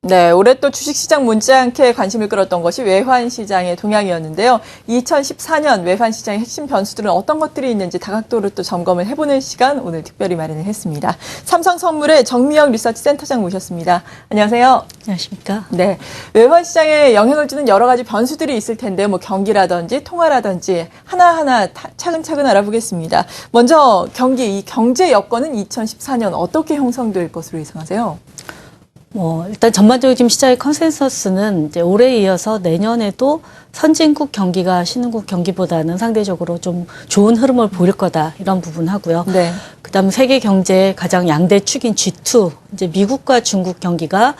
네, 올해 또 주식시장 못지않게 관심을 끌었던 것이 외환시장의 동향이었는데요. 2014년 외환시장의 핵심 변수들은 어떤 것들이 있는지 다각도로 또 점검을 해보는 시간 오늘 특별히 마련을 했습니다. 삼성선물의 정미영 리서치 센터장 모셨습니다. 안녕하세요. 안녕하십니까. 네, 외환시장에 영향을 주는 여러 가지 변수들이 있을 텐데 뭐 경기라든지 통화라든지 하나하나 차근차근 알아보겠습니다. 먼저 이 경제 여건은 2014년 어떻게 형성될 것으로 예상하세요? 일단 전반적으로 지금 시장의 컨센서스는 이제 올해에 이어서 내년에도 선진국 경기가 신흥국 경기보다는 상대적으로 좀 좋은 흐름을 보일 거다 이런 부분 하고요. 네. 그다음 세계 경제의 가장 양대 축인 G2 이제 미국과 중국 경기가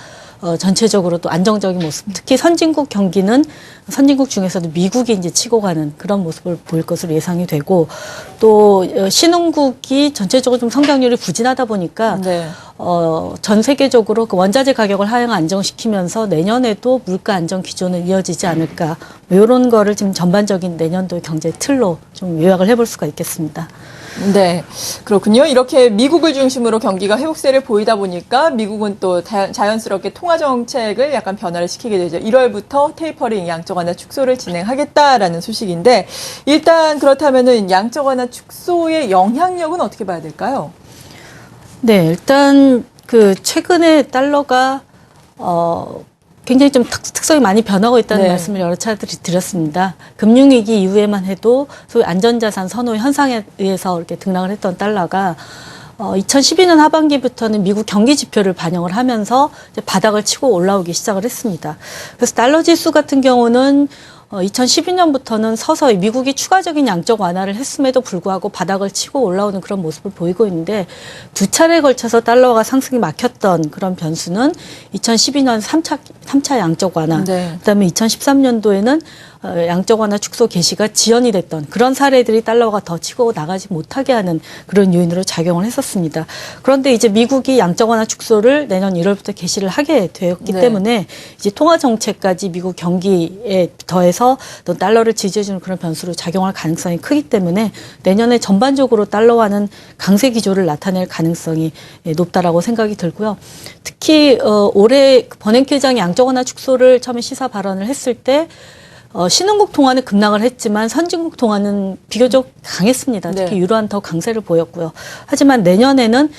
전체적으로 또 안정적인 모습. 특히 선진국 경기는 선진국 중에서도 미국이 이제 치고 가는 그런 모습을 보일 것으로 예상이 되고 또 신흥국이 전체적으로 좀 성장률이 부진하다 보니까 네. 전 세계적으로 그 원자재 가격을 하향 안정시키면서 내년에도 물가 안정 기조는 이어지지 않을까. 이런 거를 지금 전반적인 내년도 경제 틀로 좀 요약을 해볼 수가 있겠습니다. 네, 그렇군요. 이렇게 미국을 중심으로 경기가 회복세를 보이다 보니까 미국은 또 자연스럽게 통화 정책을 약간 변화를 시키게 되죠. 1월부터 테이퍼링 양적 완화 축소를 진행하겠다라는 소식인데 일단 그렇다면은 양적 완화 축소의 영향력은 어떻게 봐야 될까요? 네, 일단 최근에 달러가 굉장히 좀 특성이 많이 변하고 있다는 네. 말씀을 여러 차례 드렸습니다. 금융위기 이후에만 해도 소위 안전자산 선호 현상에 의해서 이렇게 등락을 했던 달러가 2012년 하반기부터는 미국 경기 지표를 반영을 하면서 이제 바닥을 치고 올라오기 시작을 했습니다. 그래서 달러 지수 같은 경우는 2012년부터는 서서히 미국이 추가적인 양적 완화를 했음에도 불구하고 바닥을 치고 올라오는 그런 모습을 보이고 있는데 두 차례에 걸쳐서 달러가 상승이 막혔던 그런 변수는 2012년 3차 양적 완화, 네. 그다음에 2013년도에는 양적 완화 축소 개시가 지연이 됐던 그런 사례들이 달러가 더 치고 나가지 못하게 하는 그런 요인으로 작용을 했었습니다. 그런데 이제 미국이 양적 완화 축소를 내년 1월부터 개시를 하게 되었기 네. 때문에 이제 통화 정책까지 미국 경기에 더해서 또 달러를 지지해주는 그런 변수로 작용할 가능성이 크기 때문에 내년에 전반적으로 달러와는 강세 기조를 나타낼 가능성이 높다라고 생각이 들고요. 특히 올해 버냉키 의장이 양적 완화 축소를 처음에 시사 발언을 했을 때 신흥국 통화는 급락을 했지만 선진국 통화는 비교적 강했습니다. 특히 네. 유로화는 더 강세를 보였고요. 하지만 내년에는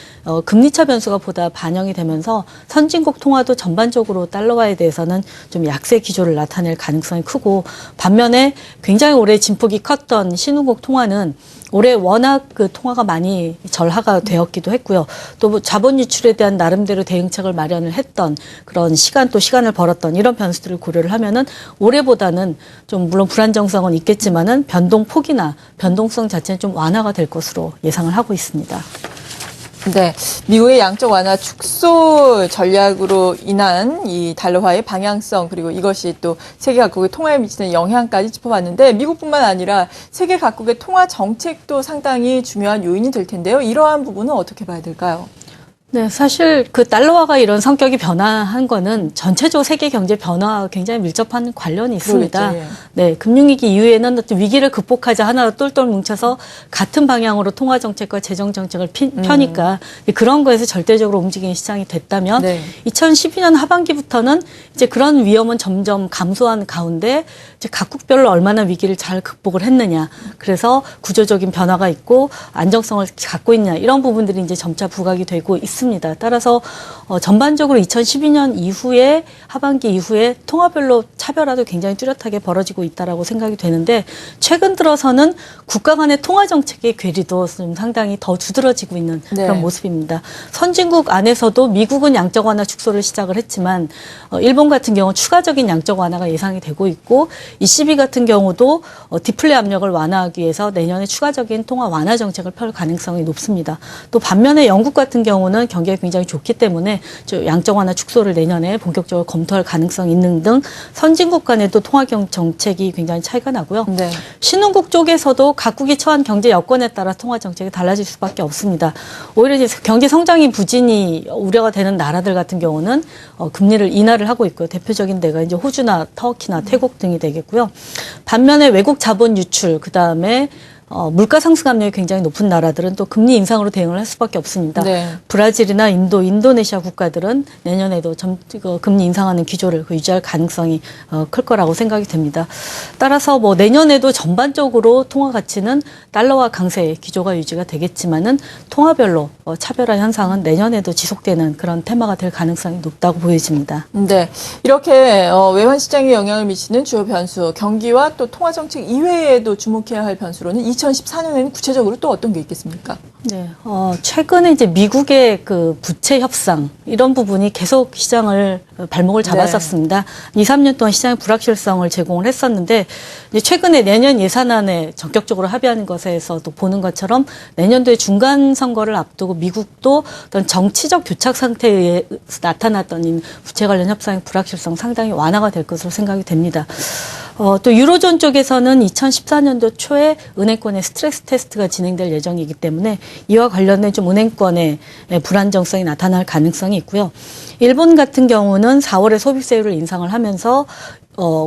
금리차 변수가 보다 반영이 되면서 선진국 통화도 전반적으로 달러화에 대해서는 좀 약세 기조를 나타낼 가능성이 크고 반면에 굉장히 오래 진폭이 컸던 신흥국 통화는 올해 워낙 통화가 많이 절하가 되었기도 했고요. 또 자본 유출에 대한 나름대로 대응책을 마련을 했던 그런 시간을 벌었던 이런 변수들을 고려를 하면은 올해보다는 좀 물론 불안정성은 있겠지만은 변동폭이나 변동성 자체는 좀 완화가 될 것으로 예상을 하고 있습니다. 네, 미국의 양적 완화 축소 전략으로 인한 이 달러화의 방향성 그리고 이것이 또 세계 각국의 통화에 미치는 영향까지 짚어봤는데 미국뿐만 아니라 세계 각국의 통화 정책도 상당히 중요한 요인이 될 텐데요. 이러한 부분은 어떻게 봐야 될까요? 네, 사실 달러화가 이런 성격이 변화한 거는 전체적으로 세계 경제 변화와 굉장히 밀접한 관련이 있습니다. 그러겠죠, 예. 네, 금융위기 이후에는 어떤 위기를 극복하자 하나로 똘똘 뭉쳐서 같은 방향으로 통화 정책과 재정 정책을 펴니까 그런 거에서 절대적으로 움직이는 시장이 됐다면 네. 2012년 하반기부터는 이제 그런 위험은 점점 감소한 가운데 이제 각국별로 얼마나 위기를 잘 극복을 했느냐. 그래서 구조적인 변화가 있고 안정성을 갖고 있냐. 이런 부분들이 이제 점차 부각이 되고 있습니다. 따라서 전반적으로 2012년 이후에 하반기 이후에 통화별로 차별화도 굉장히 뚜렷하게 벌어지고 있다라고 생각이 되는데 최근 들어서는 국가 간의 통화 정책의 괴리도 좀 상당히 더 두드러지고 있는 네. 그런 모습입니다. 선진국 안에서도 미국은 양적 완화 축소를 시작을 했지만 일본 같은 경우 추가적인 양적 완화가 예상이 되고 있고 ECB 같은 경우도 디플레 압력을 완화하기 위해서 내년에 추가적인 통화 완화 정책을 펼 가능성이 높습니다. 또 반면에 영국 같은 경우는 경기가 굉장히 좋기 때문에 양적 완화 축소를 내년에 본격적으로 검토할 가능성이 있는 등 선진국 간에도 통화 정책이 굉장히 차이가 나고요. 네. 신흥국 쪽에서도 각국이 처한 경제 여건에 따라 통화 정책이 달라질 수밖에 없습니다. 오히려 이제 경제 성장이 부진이 우려가 되는 나라들 같은 경우는 금리를 인하를 하고 있고요. 대표적인 데가 이제 호주나 터키나 태국 등이 되겠고요. 반면에 외국 자본 유출, 그다음에 물가 상승 압력이 굉장히 높은 나라들은 또 금리 인상으로 대응을 할 수밖에 없습니다. 네. 브라질이나 인도, 인도네시아 국가들은 내년에도 금리 인상하는 기조를 유지할 가능성이 클 거라고 생각이 됩니다. 따라서 뭐 내년에도 전반적으로 통화 가치는 달러화 강세 기조가 유지가 되겠지만은 통화별로 차별화 현상은 내년에도 지속되는 그런 테마가 될 가능성이 높다고 보여집니다. 네, 이렇게 외환 시장에 영향을 미치는 주요 변수, 경기와 또 통화 정책 이외에도 주목해야 할 변수로는 2014년에는 구체적으로 또 어떤 게 있겠습니까? 네, 최근에 이제 미국의 그 부채 협상 이런 부분이 계속 시장을 발목을 잡았었습니다. 2, 3년 동안 시장의 불확실성을 제공을 했었는데 이제 최근에 내년 예산안에 전격적으로 합의하는 것에서도 보는 것처럼 내년도에 중간 선거를 앞두고 미국도 어떤 정치적 교착 상태에 나타났던 이 부채 관련 협상의 불확실성 상당히 완화가 될 것으로 생각이 됩니다. 또 유로존 쪽에서는 2014년도 초에 은행권의 스트레스 테스트가 진행될 예정이기 때문에 이와 관련된 좀 은행권의 불안정성이 나타날 가능성이 있고요. 일본 같은 경우는 4월에 소비세율을 인상을 하면서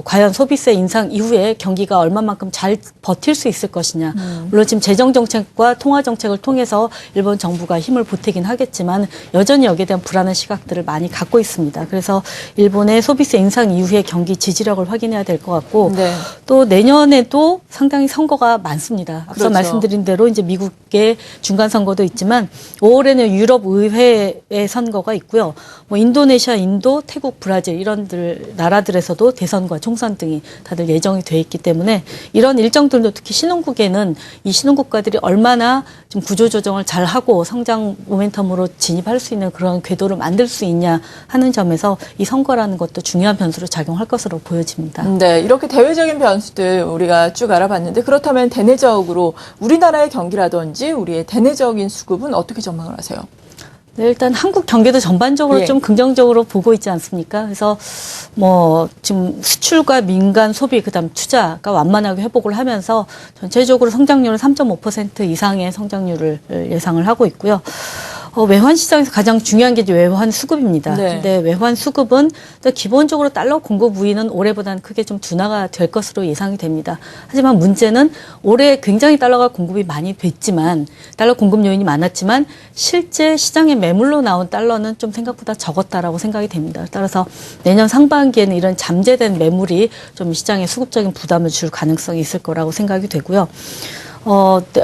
과연 소비세 인상 이후에 경기가 얼마만큼 잘 버틸 수 있을 것이냐. 물론 지금 재정정책과 통화정책을 통해서 일본 정부가 힘을 보태긴 하겠지만 여전히 여기에 대한 불안한 시각들을 많이 갖고 있습니다. 그래서 일본의 소비세 인상 이후에 경기 지지력을 확인해야 될 것 같고 네. 또 내년에도 상당히 선거가 많습니다. 앞서 그렇죠. 말씀드린 대로 이제 미국의 중간 선거도 있지만 5월에는 유럽 의회의 선거가 있고요. 뭐 인도네시아, 인도, 태국, 브라질 이런 나라들에서도 대선과 총선 등이 다들 예정이 돼 있기 때문에 이런 일정들도 특히 신흥국에는 이 신흥국가들이 얼마나 좀 구조조정을 잘 하고 성장 모멘텀으로 진입할 수 있는 그런 궤도를 만들 수 있냐 하는 점에서 이 선거라는 것도 중요한 변수로 작용할 것으로 보여집니다. 네, 이렇게 대외적인 변수들 우리가 쭉 알아봤는데 그렇다면 대내적으로 우리나라의 경기라든지 우리의 대내적인 수급은 어떻게 전망을 하세요? 네, 일단 한국 경기도 전반적으로 예. 좀 긍정적으로 보고 있지 않습니까? 그래서 뭐 지금 수출과 민간 소비 그다음 투자가 완만하게 회복을 하면서 전체적으로 성장률은 3.5% 이상의 성장률을 예상을 하고 있고요. 외환 시장에서 가장 중요한 게 이제 외환 수급입니다. 네. 근데 외환 수급은 기본적으로 달러 공급 우위는 올해보다는 크게 좀 둔화가 될 것으로 예상이 됩니다. 하지만 문제는 올해 굉장히 달러가 공급이 많이 됐지만 달러 공급 요인이 많았지만 실제 시장에 매물로 나온 달러는 좀 생각보다 적었다라고 생각이 됩니다. 따라서 내년 상반기에는 이런 잠재된 매물이 좀 시장에 수급적인 부담을 줄 가능성이 있을 거라고 생각이 되고요.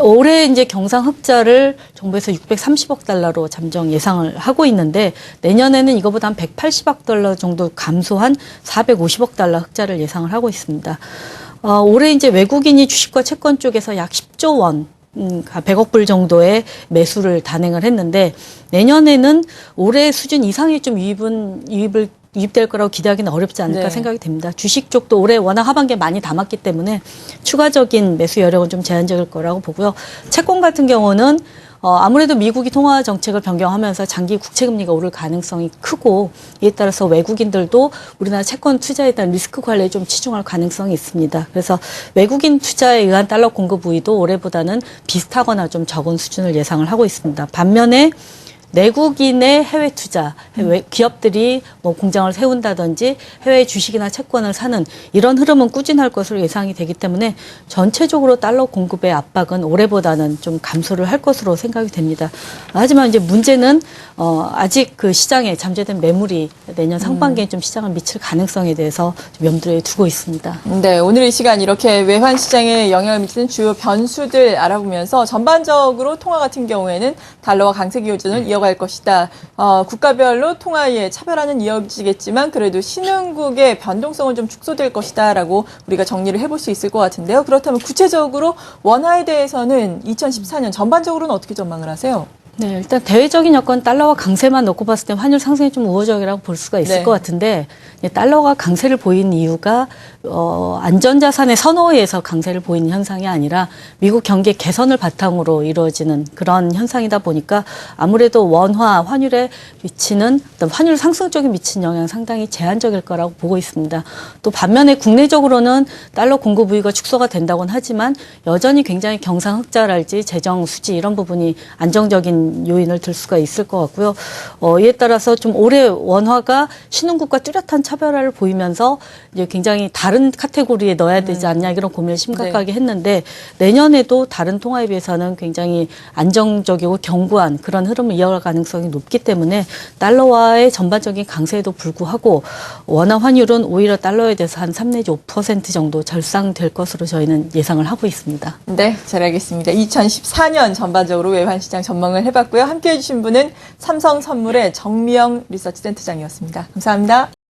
올해 이제 경상 흑자를 정부에서 630억 달러로 잠정 예상을 하고 있는데 내년에는 이거보다 한 180억 달러 정도 감소한 450억 달러 흑자를 예상을 하고 있습니다. 올해 이제 외국인이 주식과 채권 쪽에서 약 10조 원 100억 불 정도의 매수를 단행을 했는데 내년에는 올해 수준 이상의 좀 유입될 거라고 기대하기는 어렵지 않을까 네. 생각이 됩니다. 주식 쪽도 올해 워낙 하반기에 많이 담았기 때문에 추가적인 매수 여력은 좀 제한적일 거라고 보고요. 채권 같은 경우는 아무래도 미국이 통화 정책을 변경하면서 장기 국채금리가 오를 가능성이 크고 이에 따라서 외국인들도 우리나라 채권 투자에 대한 리스크 관리에 좀 치중할 가능성이 있습니다. 그래서 외국인 투자에 의한 달러 공급 우위도 올해보다는 비슷하거나 좀 적은 수준을 예상을 하고 있습니다. 반면에 내국인의 해외 투자, 기업들이 뭐 공장을 세운다든지 해외 주식이나 채권을 사는 이런 흐름은 꾸준할 것으로 예상이 되기 때문에 전체적으로 달러 공급의 압박은 올해보다는 좀 감소를 할 것으로 생각이 됩니다. 하지만 이제 문제는 아직 그 시장에 잠재된 매물이 내년 상반기에 좀 시장을 미칠 가능성에 대해서 좀 염두에 두고 있습니다. 네, 오늘 이 시간 이렇게 외환 시장에 영향을 미치는 주요 변수들 알아보면서 전반적으로 통화 같은 경우에는 달러와 강세 기조는 이어갈 것이다. 국가별로 통화의 차별화는 이어지겠지만 그래도 신흥국의 변동성은 좀 축소될 것이다라고 우리가 정리를 해볼 수 있을 것 같은데요. 그렇다면 구체적으로 원화에 대해서는 2014년 전반적으로는 어떻게 전망을 하세요? 네, 일단 대외적인 여건 달러와 강세만 놓고 봤을 때 환율 상승이 좀 우호적이라고 볼 수가 있을 네. 것 같은데 달러가 강세를 보이는 이유가 안전자산의 선호에서 강세를 보이는 현상이 아니라 미국 경기 개선을 바탕으로 이루어지는 그런 현상이다 보니까 아무래도 원화 환율에 미치는 어떤 환율 상승 쪽에 미친 영향 상당히 제한적일 거라고 보고 있습니다. 또 반면에 국내적으로는 달러 공급 우위가 축소가 된다고는 하지만 여전히 굉장히 경상 흑자랄지 재정 수지 이런 부분이 안정적인 중요한 요인을 들 수가 있을 것 같고요. 이에 따라서 좀 올해 원화가 신흥국과 뚜렷한 차별화를 보이면서 이제 굉장히 다른 카테고리에 넣어야 되지 않냐 이런 고민을 심각하게 했는데 내년에도 다른 통화에 비해서는 굉장히 안정적이고 견고한 그런 흐름을 이어갈 가능성이 높기 때문에 달러화의 전반적인 강세에도 불구하고 원화 환율은 오히려 달러에 대해서 한 3 내지 5% 정도 절상될 것으로 저희는 예상을 하고 있습니다. 네, 잘 알겠습니다. 2014년 전반적으로 외환 시장 전망을 해봤고요. 함께해 주신 분은 삼성선물의 정미영 리서치 센터장이었습니다. 감사합니다.